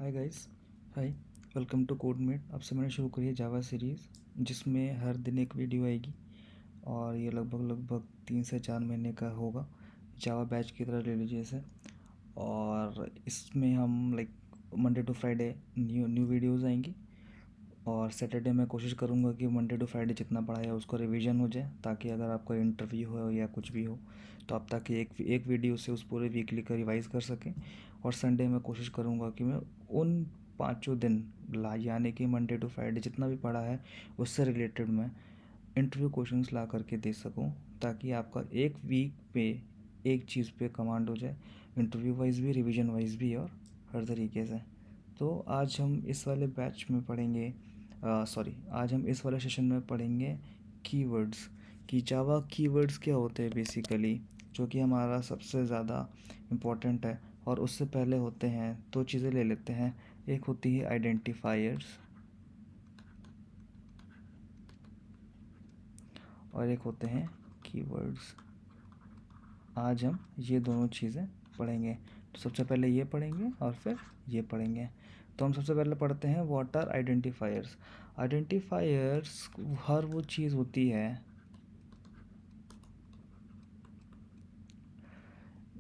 Hi guys. Hi, welcome to Codemate. अब से मैंने शुरू करी है जावा सीरीज़, जिसमें हर दिन एक वीडियो आएगी और ये लगभग 3 से 4 महीने का होगा। जावा बैच की तरह ले लीजिए इसे। और इसमें हम Monday to Friday new new videos आएंगी। और सैटरडे मैं कोशिश करूँगा कि मंडे टू फ्राइडे जितना पढ़ाया है उसको रिवीजन हो जाए, ताकि अगर आपका इंटरव्यू हो या कुछ भी हो तो आप ताकि एक वीडियो से उस पूरे वीकली का रिवाइज़ कर सकें। और संडे में कोशिश करूँगा कि मैं उन 5 दिन यानी कि मंडे टू फ्राइडे जितना भी पढ़ा है उससे रिलेटेड मैं इंटरव्यू क्वेश्चंस ला करके दे सकूं, ताकि आपका एक वीक पे एक चीज़ पे कमांड हो जाए, इंटरव्यू वाइज भी, रिवीजन वाइज भी और हर तरीके से। तो आज हम इस वाले बैच में पढ़ेंगे, आज हम इस वाले सेशन में पढ़ेंगे कीवर्ड्स। कि जावा कीवर्ड्स क्या होते हैं बेसिकली, जो कि हमारा सबसे ज़्यादा इम्पोर्टेंट है। और उससे पहले होते हैं दो चीज़ें ले लेते हैं। एक होती है आइडेंटिफायर्स और एक होते हैं कीवर्ड्स। आज हम ये दोनों चीज़ें पढ़ेंगे। तो सबसे पहले ये पढ़ेंगे और फिर ये पढ़ेंगे। तो हम सबसे पहले पढ़ते हैं व्हाट आर आइडेंटिफायर्स। आइडेंटिफायर्स हर वो चीज़ होती है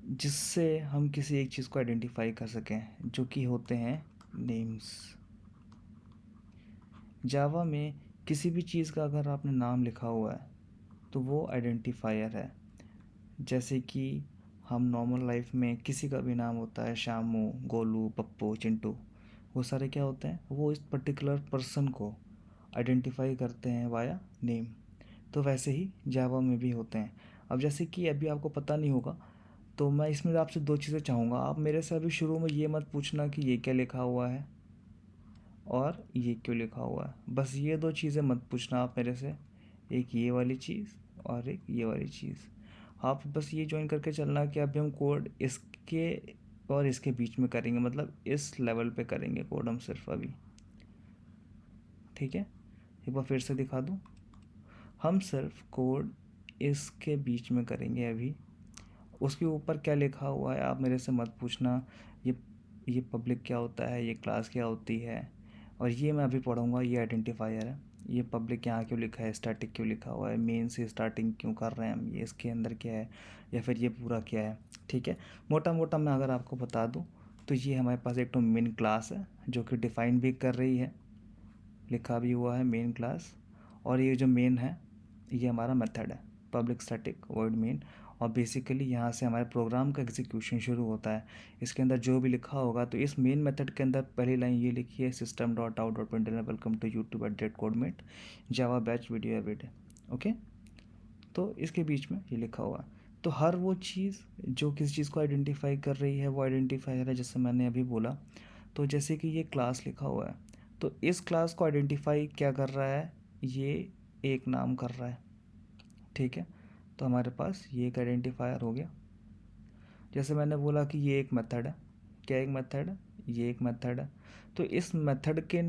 जिससे हम किसी एक चीज़ को आइडेंटिफाई कर सकें, जो कि होते हैं नेम्स। जावा में किसी भी चीज़ का अगर आपने नाम लिखा हुआ है तो वो आइडेंटिफायर है। जैसे कि हम नॉर्मल लाइफ में किसी का भी नाम होता है, शामू, गोलू, पप्पू, चिंटू, वो सारे क्या होते हैं, वो इस पर्टिकुलर पर्सन को आइडेंटिफाई करते हैं वाया नेम। तो वैसे ही जावा में भी होते हैं। अब जैसे कि अभी आपको पता नहीं होगा, तो मैं इसमें आपसे दो चीज़ें चाहूँगा। आप मेरे से अभी शुरू में ये मत पूछना कि ये क्या लिखा हुआ है और ये क्यों लिखा हुआ है। बस ये दो चीज़ें मत पूछना आप मेरे से, एक ये वाली चीज़ और एक ये वाली चीज़। आप बस ये ज्वाइन करके चलना कि अभी हम कोड इसके और इसके बीच में करेंगे, मतलब इस लेवल पे करेंगे कोड हम सिर्फ अभी। ठीक है, एक बार फिर से दिखा दूँ। हम सिर्फ कोड इसके बीच में करेंगे अभी। उसके ऊपर क्या लिखा हुआ है आप मेरे से मत पूछना। ये ये पब्लिक क्या होता है, ये क्लास क्या होती है, और ये मैं अभी पढ़ूंगा। ये आइडेंटिफायर है। ये पब्लिक यहाँ क्यों लिखा है, स्टार्टिंग क्यों लिखा हुआ है, मेन से स्टार्टिंग क्यों कर रहे हैं हम, ये इसके अंदर क्या है, या फिर ये पूरा क्या है। ठीक है, मोटा मोटा मैं अगर आपको बता दूँ तो ये हमारे पास एक तो मेन क्लास है जो कि डिफ़ाइन भी कर रही है, लिखा भी हुआ है मेन क्लास। और ये जो मेन है ये हमारा मेथड है, पब्लिक स्टैटिक वॉइड मेन। और बेसिकली यहाँ से हमारे प्रोग्राम का एग्जीक्यूशन शुरू होता है। इसके अंदर जो भी लिखा होगा, तो इस मेन मेथड के अंदर पहली लाइन ये लिखी है, system dot out dot println welcome to YouTube at date Codemate Java batch video everyday. Okay, तो इसके बीच में ये लिखा हुआ है। तो हर वो चीज़ जो किसी चीज़ को आइडेंटिफाई कर रही है वो आइडेंटिफायर है, जैसे मैंने अभी बोला। तो जैसे कि ये क्लास लिखा हुआ है, तो इस क्लास को आइडेंटिफाई क्या कर रहा है, ये एक नाम कर रहा है। ठीक है, तो हमारे पास ये एक आइडेंटिफायर हो गया। जैसे मैंने बोला कि ये एक मेथड है। क्या एक मेथड है, ये एक मेथड है। तो इस मेथड के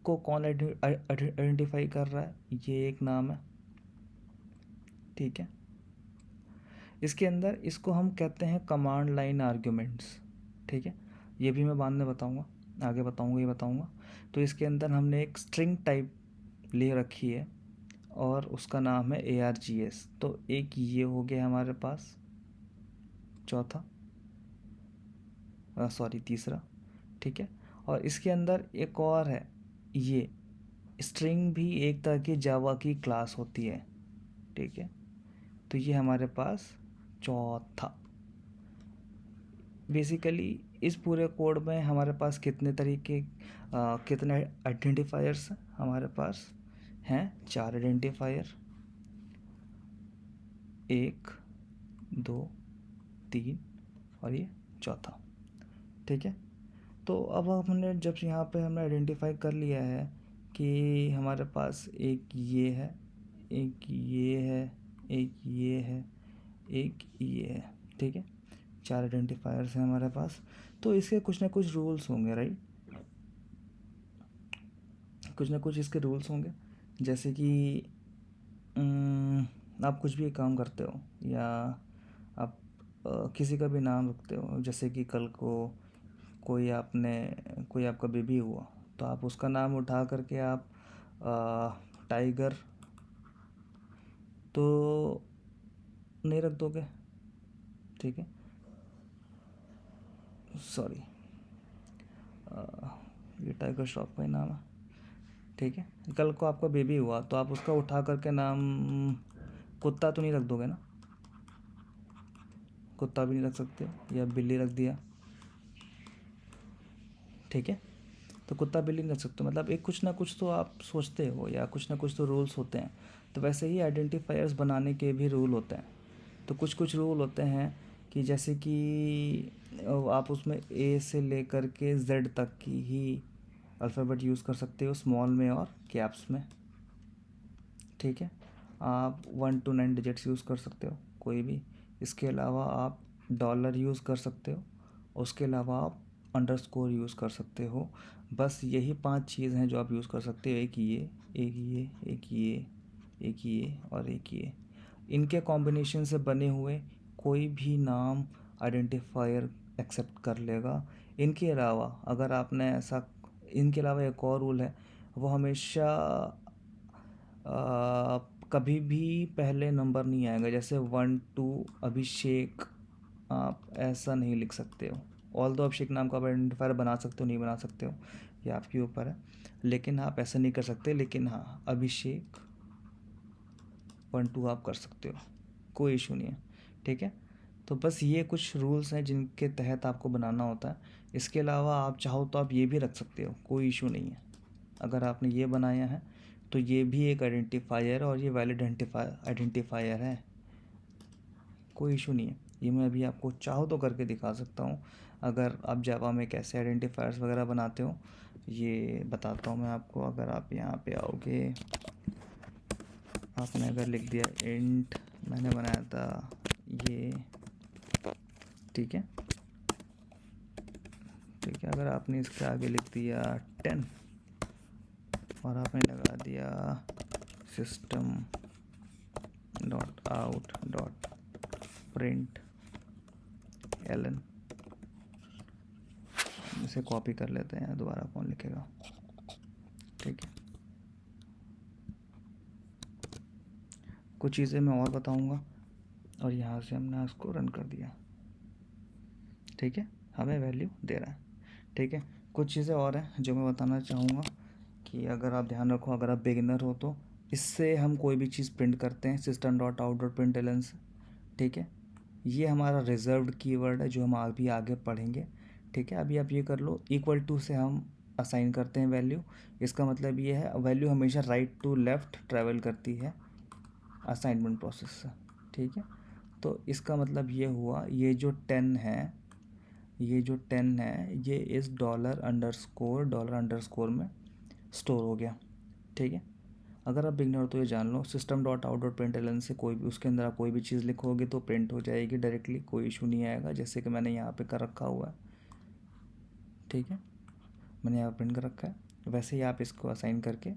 को कौन आइडेंटिफाई कर रहा है, ये एक नाम है। ठीक है, इसके अंदर इसको हम कहते हैं कमांड लाइन आर्ग्यूमेंट्स। ठीक है, ये भी मैं बाद में बताऊंगा, आगे बताऊंगा, ये बताऊंगा। तो इसके अंदर हमने एक स्ट्रिंग टाइप ले रखी है और उसका नाम है ARGS। तो एक ये हो गया हमारे पास, चौथा, सॉरी तीसरा। ठीक है, और इसके अंदर एक और है, ये स्ट्रिंग भी एक तरह की जावा की क्लास होती है। ठीक है, तो ये हमारे पास चौथा। बेसिकली इस पूरे कोड में हमारे पास कितने तरीके, कितने आइडेंटिफायर्स हमारे पास हैं, 4 आइडेंटिफायर, 1, 2, 3 और ये चौथा। ठीक है, तो अब हमने जब यहाँ पे हमने आइडेंटिफाई कर लिया है कि हमारे पास एक ये है, एक ये है, एक ये है, एक ये है। ठीक है, 4 आइडेंटिफायर्स हैं हमारे पास। तो इसके कुछ ना कुछ रूल्स होंगे, राइट। कुछ ना कुछ इसके रूल्स होंगे। जैसे कि आप कुछ भी काम करते हो या आप किसी का भी नाम रखते हो, जैसे कि कल को कोई आपका बेबी हुआ तो आप उसका नाम उठा करके आप टाइगर तो नहीं रख दोगे, ठीक है, सॉरी, ये टाइगर श्रॉफ का ही नाम है, ठीक है। कल को आपका बेबी हुआ तो आप उसका उठा करके नाम कुत्ता तो नहीं रख दोगे ना, कुत्ता भी नहीं रख सकते, या बिल्ली रख दिया, ठीक है। तो कुत्ता बिल्ली नहीं रख सकते, मतलब एक कुछ ना कुछ तो आप सोचते हो या कुछ ना कुछ तो रूल्स होते हैं। तो वैसे ही आइडेंटिफायर्स बनाने के भी रूल होते हैं। तो कुछ कुछ रूल होते हैं कि जैसे कि आप उसमें ए से लेकर के जेड तक की ही अल्फ़ाबेट यूज़ कर सकते हो, स्मॉल में और कैप्स में, ठीक है। आप 1 to 9 डिजिट्स यूज़ कर सकते हो कोई भी। इसके अलावा आप डॉलर यूज़ कर सकते हो, उसके अलावा आप अंडरस्कोर यूज़ कर सकते हो। बस यही 5 चीज़ हैं जो आप यूज़ कर सकते हो। एक ये, एक ये, एक ये, एक ये और एक ये। इनके कॉम्बिनेशन से बने हुए कोई भी नाम आइडेंटिफायर एक्सेप्ट कर लेगा। इनके अलावा अगर आपने ऐसा इनके अलावा एक और रूल है, वो हमेशा कभी भी पहले नंबर नहीं आएगा। जैसे 1 2 अभिषेक, आप ऐसा नहीं लिख सकते हो। ऑल दो अभिषेक नाम का आप आइडेंटिफायर बना सकते हो, नहीं बना सकते हो, ये आपके ऊपर है, लेकिन आप ऐसा नहीं कर सकते। लेकिन हाँ, अभिषेक 1 2 आप कर सकते हो, कोई इशू नहीं है, ठीक है। तो बस ये कुछ रूल्स हैं जिनके तहत आपको बनाना होता है। इसके अलावा आप चाहो तो आप ये भी रख सकते हो, कोई इशू नहीं है। अगर आपने ये बनाया है तो ये भी एक आइडेंटिफायर और ये वैलिड आइडेंटिफायर है, कोई इशू नहीं है। ये मैं अभी आपको चाहो तो करके दिखा सकता हूँ। अगर आप जावा में कैसे आइडेंटिफायर्स वगैरह बनाते हो ये बताता हूँ मैं आपको। अगर आप यहाँ पे आओगे, आपने अगर लिख दिया इंट, मैंने बनाया था ये, ठीक है, ठीक है। अगर आपने इसके आगे लिख दिया 10 और आपने लगा दिया system dot out dot println, इसे कॉपी कर लेते हैं, दोबारा कौन लिखेगा, ठीक है। कुछ चीज़ें मैं और बताऊंगा और यहाँ से हमने इसको रन कर दिया, ठीक है, हमें वैल्यू दे रहा है, ठीक है। कुछ चीज़ें और हैं जो मैं बताना चाहूँगा कि अगर आप ध्यान रखो, अगर आप बिगिनर हो तो इससे हम कोई भी चीज़ प्रिंट करते हैं system dot out dot println से, ठीक है। ये हमारा रिजर्व्ड कीवर्ड है जो हम अभी आगे पढ़ेंगे, ठीक है। अभी आप ये कर लो, इक्वल टू से हम असाइन करते हैं वैल्यू। इसका मतलब ये है वैल्यू हमेशा राइट टू लेफ़्ट ट्रैवल करती है असाइनमेंट प्रोसेस से, ठीक है। तो इसका मतलब ये हुआ, ये जो 10 है, ये जो 10 है ये इस डॉलर अंडरस्कोर में स्टोर हो गया, ठीक है। अगर आप बिगनर हो तो ये जान लो, system dot out dot println से कोई भी उसके अंदर आप कोई भी चीज़ लिखोगे तो प्रिंट हो जाएगी डायरेक्टली, कोई इशू नहीं आएगा। जैसे कि मैंने यहाँ पे कर रखा हुआ है, ठीक है, मैंने यहाँ प्रिंट कर रखा है, वैसे ही आप इसको असाइन करके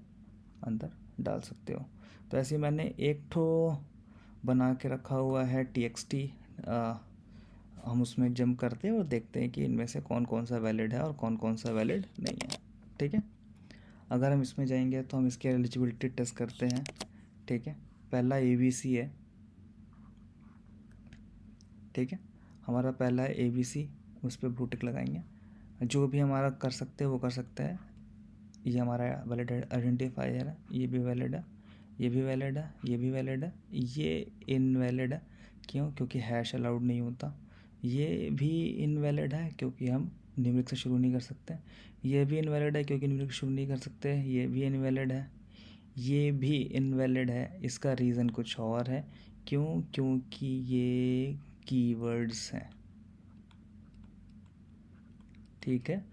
अंदर डाल सकते हो। तो ऐसे ही मैंने एक ठो बना के रखा हुआ है txt, हम उसमें जंप करते हैं और देखते हैं कि इनमें से कौन कौन सा वैलिड है और कौन कौन सा वैलिड नहीं है, ठीक है। अगर हम इसमें जाएंगे तो हम इसकी एलिजिबिलिटी टेस्ट करते हैं, ठीक है। पहला ABC है, ठीक है, हमारा पहला है ABC, उस पर ब्लू टिक लगाएंगे। जो भी हमारा कर सकते हैं वो कर सकते हैं। ये हमारा वैलिड आइडेंटिफायर है, ये भी वैलिड है, ये भी वैलिड है, ये भी वैलिड है, ये इनवैलिड है, क्यों, क्योंकि हैश अलाउड नहीं होता। ये भी इनवैलिड है क्योंकि हम न्यूमेरिक से शुरू नहीं कर सकते। ये भी इनवैलिड है क्योंकि न्यूमेरिक शुरू नहीं कर सकते। ये भी इनवैलिड है, ये भी इनवैलिड है। इसका रीज़न कुछ और है, क्यों, क्योंकि ये कीवर्ड्स हैं, ठीक है।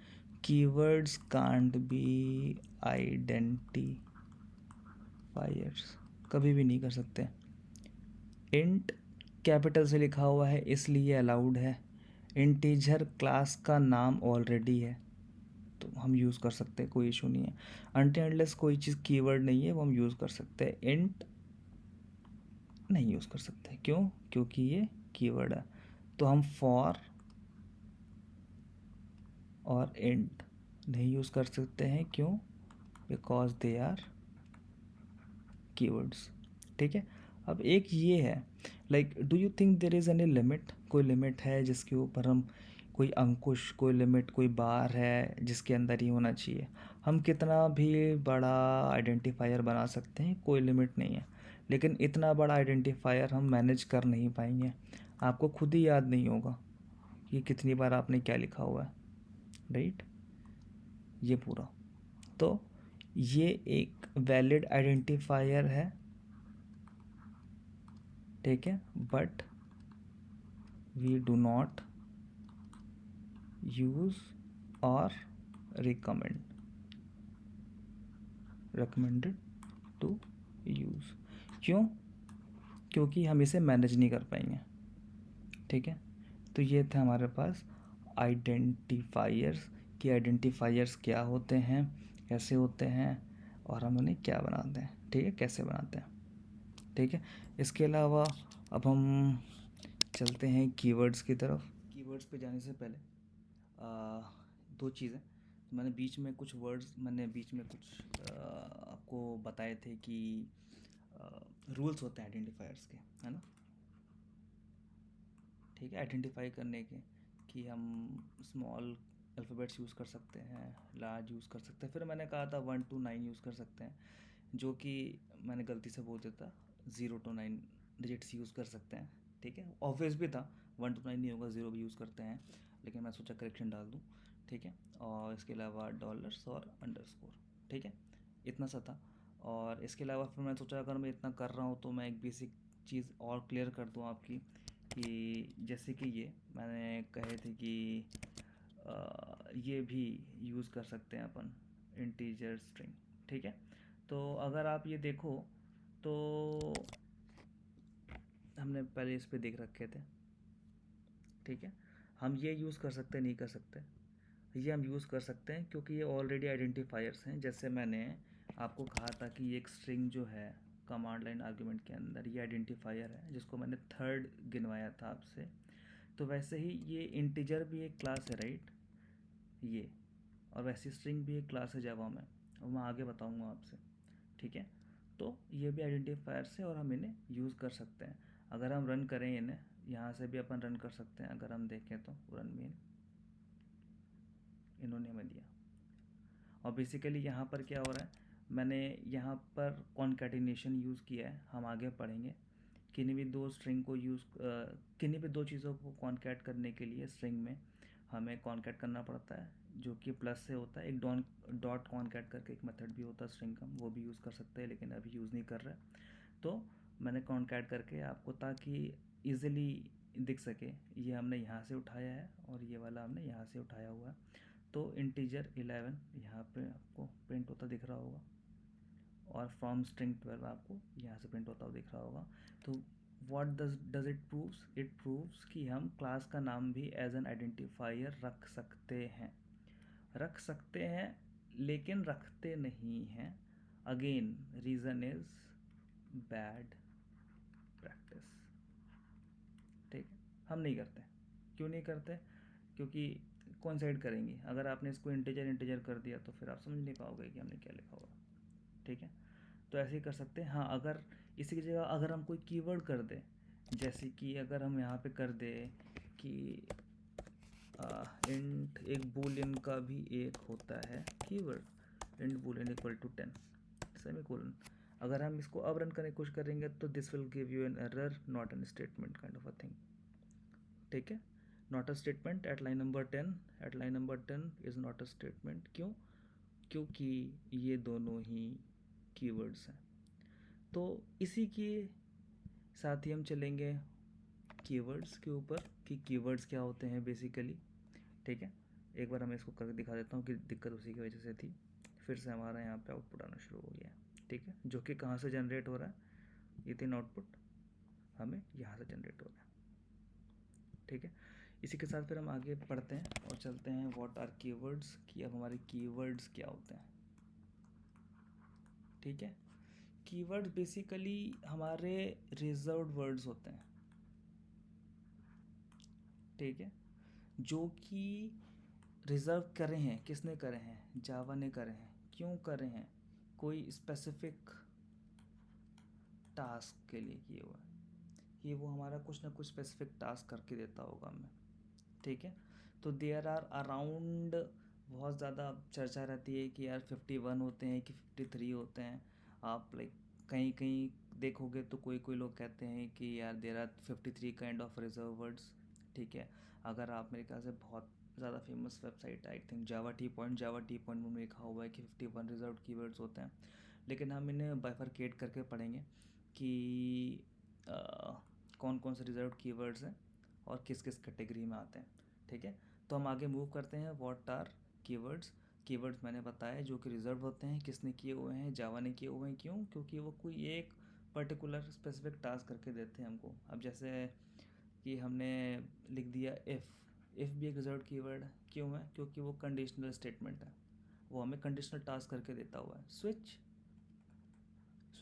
कीवर्ड्स कांट बी आइडेंटिफायर्स, कभी भी नहीं कर सकते। इंट कैपिटल से लिखा हुआ है इसलिए अलाउड है। इंटीजर क्लास का नाम ऑलरेडी है तो हम यूज़ कर सकते हैं, कोई इशू नहीं है। अनटिल अनलेस कोई चीज़ कीवर्ड नहीं है वो हम यूज़ कर सकते हैं। इंट नहीं यूज़ कर सकते, क्यों, क्योंकि ये कीवर्ड है। तो हम फॉर और इंट नहीं यूज़ कर सकते हैं, क्यों? Because they are keywords. ठीक है। अब एक ये है, like do you think there is any limit? कोई लिमिट है जिसके ऊपर हम, कोई अंकुश, कोई लिमिट, कोई बार है जिसके अंदर ही होना चाहिए? हम कितना भी बड़ा आइडेंटिफायर बना सकते हैं, कोई लिमिट नहीं है, लेकिन इतना बड़ा आइडेंटिफायर हम मैनेज कर नहीं पाएंगे। आपको खुद ही याद नहीं होगा कि कितनी बार आपने क्या लिखा हुआ है, राइट? ये पूरा, तो ये एक वैलिड आइडेंटिफायर है, ठीक है, but we do not use और recommended टू यूज़। क्यों? क्योंकि हम इसे मैनेज नहीं कर पाएंगे। ठीक है। तो ये थे हमारे पास आइडेंटिफायर्स, कि आइडेंटिफायर्स क्या होते हैं, कैसे होते हैं, और हम उन्हें क्या बनाते हैं, ठीक है, कैसे बनाते हैं। ठीक है। इसके अलावा अब हम चलते हैं कीवर्ड्स की तरफ। कीवर्ड्स पे जाने से पहले दो चीज़ें, मैंने बीच में कुछ आपको बताए थे कि रूल्स होते हैं आइडेंटिफायर्स के, है ना? ठीक है, आइडेंटिफाई करने के, कि हम स्मॉल अल्फ़ाबेट्स यूज़ कर सकते हैं, लार्ज यूज़ कर सकते हैं, फिर मैंने कहा था 1 to 9 यूज़ कर सकते हैं, जो कि मैंने गलती से बोल दिया था, 0 to 9 डिजिट्स यूज़ कर सकते हैं। ठीक है, ऑब्वियस भी था 1 to 9 नहीं होगा, 0 भी यूज़ करते हैं, लेकिन मैं सोचा करेक्शन डाल दूँ। ठीक है, और इसके अलावा डॉलर्स और अंडरस्कोर। ठीक है, इतना सा था। और इसके अलावा फिर मैं सोचा अगर मैं इतना कर रहा हूँ तो मैं एक बेसिक चीज़ और क्लियर कर दूँ आपकी, कि जैसे कि ये मैंने कहे थे कि ये भी यूज़ कर सकते हैं अपन, इंटीजर स्ट्रिंग। ठीक है, तो अगर आप ये देखो तो हमने पहले इस पे देख रखे थे। ठीक है, हम ये यूज़ कर सकते नहीं कर सकते? ये हम यूज़ कर सकते हैं क्योंकि ये ऑलरेडी आइडेंटिफायर्स हैं। जैसे मैंने आपको कहा था कि एक स्ट्रिंग जो है कमांड लाइन आर्गुमेंट के अंदर, ये आइडेंटिफायर है, जिसको मैंने थर्ड गिनवाया था आपसे। तो वैसे ही ये इंटीजर भी एक क्लास है, राइट? ये, और वैसे स्ट्रिंग भी एक क्लास है जावा में, और मैं आगे बताऊंगा आपसे। ठीक है, तो ये भी आइडेंटिफायर्स है और हम इन्हें यूज़ कर सकते हैं। अगर हम रन करें इन्हें, यहाँ से भी अपन रन कर सकते हैं। अगर हम देखें तो रन में इन्होंने हमें दिया, और बेसिकली यहाँ पर क्या हो रहा है, मैंने यहाँ पर कॉन्कैटिनेशन यूज़ किया है, हम आगे पढ़ेंगे। किन्हीं भी दो स्ट्रिंग को किन्हीं भी दो चीज़ों को कॉन्कैट करने के लिए स्ट्रिंग में हमें कॉन्कैट करना पड़ता है, जो कि प्लस से होता है। एक डॉट कॉन्कैट करके एक मेथड भी होता है स्ट्रिंग का, वो भी यूज़ कर सकते हैं, लेकिन अभी यूज़ नहीं कर रहे। तो मैंने कॉन्कैट करके आपको, ताकि ईज़िली दिख सके, ये हमने यहाँ से उठाया है और ये वाला हमने यहाँ से उठाया हुआ है। तो इंटीजर 11 यहाँ पे आपको प्रिंट होता दिख रहा होगा, और फ्रॉम स्ट्रिंग 12 आपको यहाँ से प्रिंट होता हुआ दिख रहा होगा। तो what does it proves? It proves कि हम क्लास का नाम भी एज एन आइडेंटिफायर रख सकते हैं, लेकिन रखते नहीं हैं। Again reason is bad practice. ठीक है, हम नहीं करते। क्यों नहीं करते? क्योंकि कोइंसाइड करेंगी। अगर आपने इसको इंटीजर कर दिया तो फिर आप समझ नहीं पाओगे कि हमने क्या लिखा हुआ। ठीक है, तो ऐसे ही कर सकते हैं। हाँ, अगर इसी की जगह अगर हम कोई कीवर्ड कर दें, जैसे कि अगर हम यहाँ पे कर दें कि इंट, एक बूलियन का भी एक होता है keyword, int boolean equal to 10 semicolon. अगर हम इसको अब रन करने की कोशिश करेंगे तो this will give you an error, not an statement kind of a thing. ठीक है, not a statement at line number 10, at line number 10 is not a statement. क्यों? क्योंकि ये दोनों ही कीवर्ड्स हैं। तो इसी के साथ ही हम चलेंगे कीवर्ड्स के ऊपर, कि कीवर्ड्स क्या होते हैं बेसिकली। ठीक है, एक बार मैं इसको करके दिखा देता हूँ कि दिक्कत उसी की वजह से थी। फिर से हमारा यहाँ पे आउटपुट आना शुरू हो गया है। ठीक है, जो कि कहाँ से जनरेट हो रहा है, ये 3 आउटपुट हमें यहाँ से जनरेट हो रहा है। ठीक है, इसी के साथ फिर हम आगे पढ़ते हैं और चलते हैं व्हाट आर कीवर्ड्स, कि अब हमारे कीवर्ड्स क्या होते हैं। ठीक है, कीवर्ड बेसिकली हमारे रिजर्व्ड वर्ड्स होते हैं। ठीक है, जो कि रिजर्व करे हैं, किसने करे हैं? जावा ने करे हैं। क्यों करे हैं? कोई स्पेसिफिक टास्क के लिए किए हुआ है कि वो हमारा कुछ ना कुछ स्पेसिफिक टास्क करके देता होगा हमें, ठीक है। तो देयर आर अराउंड, बहुत ज़्यादा चर्चा रहती है कि यार 51 होते हैं कि 53 होते हैं। आप लाइक कहीं कहीं देखोगे तो कोई कोई लोग कहते हैं कि यार there are 53 kind of reserve words, ठीक है। अगर आप, मेरे ख्याल से बहुत ज़्यादा famous website I think Java T point में लिखा हुआ है कि 51 रिजर्व कीवर्ड्स होते हैं। लेकिन हम इन्हें बाइफरकेट करके पढ़ेंगे कि कौन कौन से रिजर्व कीवर्ड्स हैं और किस किस कैटेगरी में आते हैं, ठीक है। तो हम आगे मूव करते हैं। What are keywords? कीवर्ड्स मैंने बताया जो कि रिजर्व होते हैं, किसने किए हुए हैं? जावा ने किए हुए हैं। क्यों? क्योंकि वो कोई एक पर्टिकुलर स्पेसिफिक टास्क करके देते हैं हमको। अब जैसे कि हमने लिख दिया इफ़ भी एक रिजर्व कीवर्ड है। क्यों है? क्योंकि वो कंडीशनल स्टेटमेंट है, वो हमें कंडीशनल टास्क करके देता हुआ है। स्विच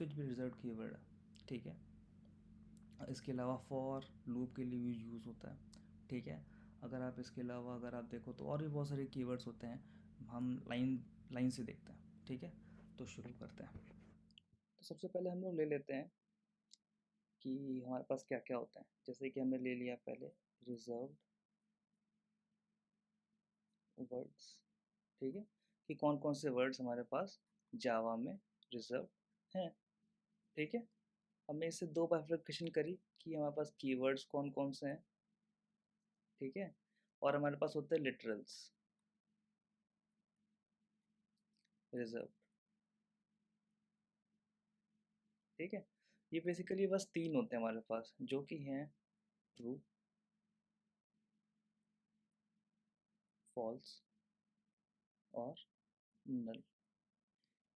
भी रिजर्व कीवर्ड है, ठीक है। इसके अलावा फॉर लूप के लिए भी यूज़ होता है, ठीक है। अगर आप इसके अलावा अगर आप देखो तो और भी बहुत सारे कीवर्ड्स होते हैं। हम लाइन लाइन से देखते हैं, ठीक है। तो शुरू करते हैं। तो सबसे पहले हम लोग ले लेते हैं कि हमारे पास क्या क्या होता है। जैसे कि हमने ले लिया पहले रिजर्व्ड वर्ड्स, ठीक है, कि कौन कौन से वर्ड्स हमारे पास जावा में रिजर्व हैं, ठीक है। हमने इससे दो बाइफरकेशन करी कि हमारे पास कीवर्ड्स कौन कौन से हैं, ठीक है। और हमारे पास होते हैं लिटरल्स रिजर्व, ठीक है। ये बेसिकली बस तीन होते हैं हमारे पास, जो कि हैं ट्रू, फॉल्स और नल।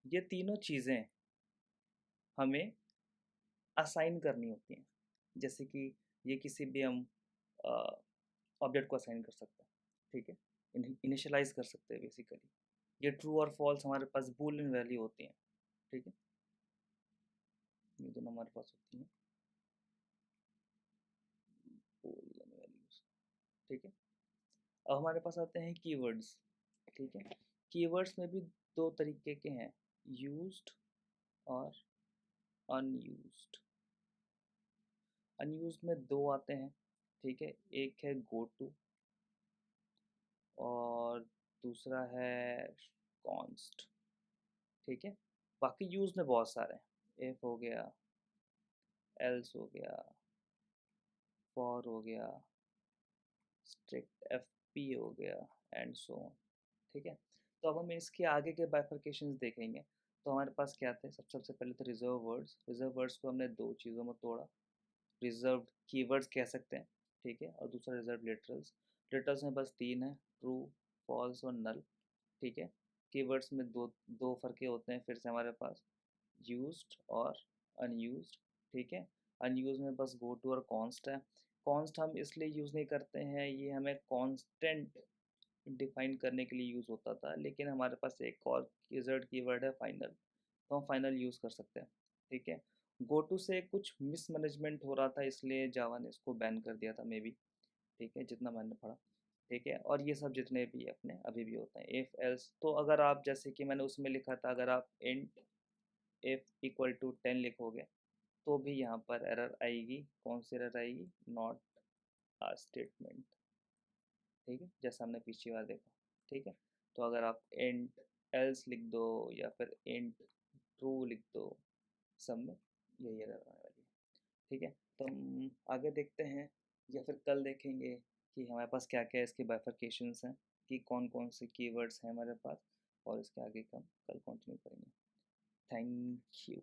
ये तीनों चीज़ें हमें असाइन करनी होती हैं। जैसे कि ये किसी भी हम ऑब्जेक्ट को असाइन कर सकते हैं, ठीक है, इनिशियलाइज कर सकते हैं बेसिकली। ये ट्रू और फॉल्स हमारे पास बूलियन वैल्यू होती हैं, ठीक है। ये दोनों हमारे पास होती हैं बूलियन वैल्यूज, ठीक है। अब हमारे पास आते हैं कीवर्ड्स, ठीक है। कीवर्ड्स में भी दो तरीके के हैं, यूज्ड और अनयूज्ड। अनयूज्ड में दो आते हैं, ठीक है। एक है गो टू और दूसरा है कॉन्स्ट, ठीक है। बाकी यूज में बहुत सारे हैं, इफ हो गया, एल्स हो गया, फॉर हो गया, स्ट्रिक्ट एफ पी हो गया एंड सो ऑन, ठीक है। तो अब हम इसके आगे के बाइफरकेशंस देखेंगे। तो हमारे पास क्या थे? सबसे पहले तो रिजर्व वर्ड्स। रिजर्व वर्ड्स को हमने दो चीज़ों में तोड़ा, रिजर्व कीवर्ड्स कह सकते हैं, ठीक है, और दूसरा रिजर्व लिटरल्स। लिटरल्स में बस तीन है, ट्रू, फॉल्स और नल, ठीक है। कीवर्ड्स में दो दो फर्के होते हैं फिर से हमारे पास, यूज्ड और अनयूज्ड, ठीक है। अनयूज में बस गो टू और कॉन्स्ट है। कॉन्स्ट हम इसलिए यूज़ नहीं करते हैं, ये हमें कॉन्स्टेंट डिफाइन करने के लिए यूज़ होता था, लेकिन हमारे पास एक और कीवर्ड कीवर्ड है फाइनल, तो हम फाइनल यूज़ कर सकते हैं, ठीक है। गो टू से कुछ मिसमैनेजमेंट हो रहा था, इसलिए जावा ने इसको बैन कर दिया था मे बी, ठीक है, जितना मैंने पढ़ा, ठीक है। और ये सब जितने भी अपने अभी भी होते हैं, इफ़ एल्स। तो अगर आप, जैसे कि मैंने उसमें लिखा था, अगर आप इंट इफ इक्वल टू 10 लिखोगे तो भी यहाँ पर एरर आएगी। कौन सी एरर आएगी? नॉट आ स्टेटमेंट, ठीक है, जैसा हमने पिछली बार देखा, ठीक है। तो अगर आप इंट एल्स लिख दो या फिर इंट ट्रू लिख दो, सब में यही एरर आने वाली है, ठीक है। तो हम आगे देखते हैं या फिर कल देखेंगे कि हमारे पास क्या क्या इसके बाइफरकेशंस हैं, कि कौन कौन से कीवर्ड्स हैं हमारे पास, और इसके आगे का हम कल कंटिन्यू करेंगे। Thank you.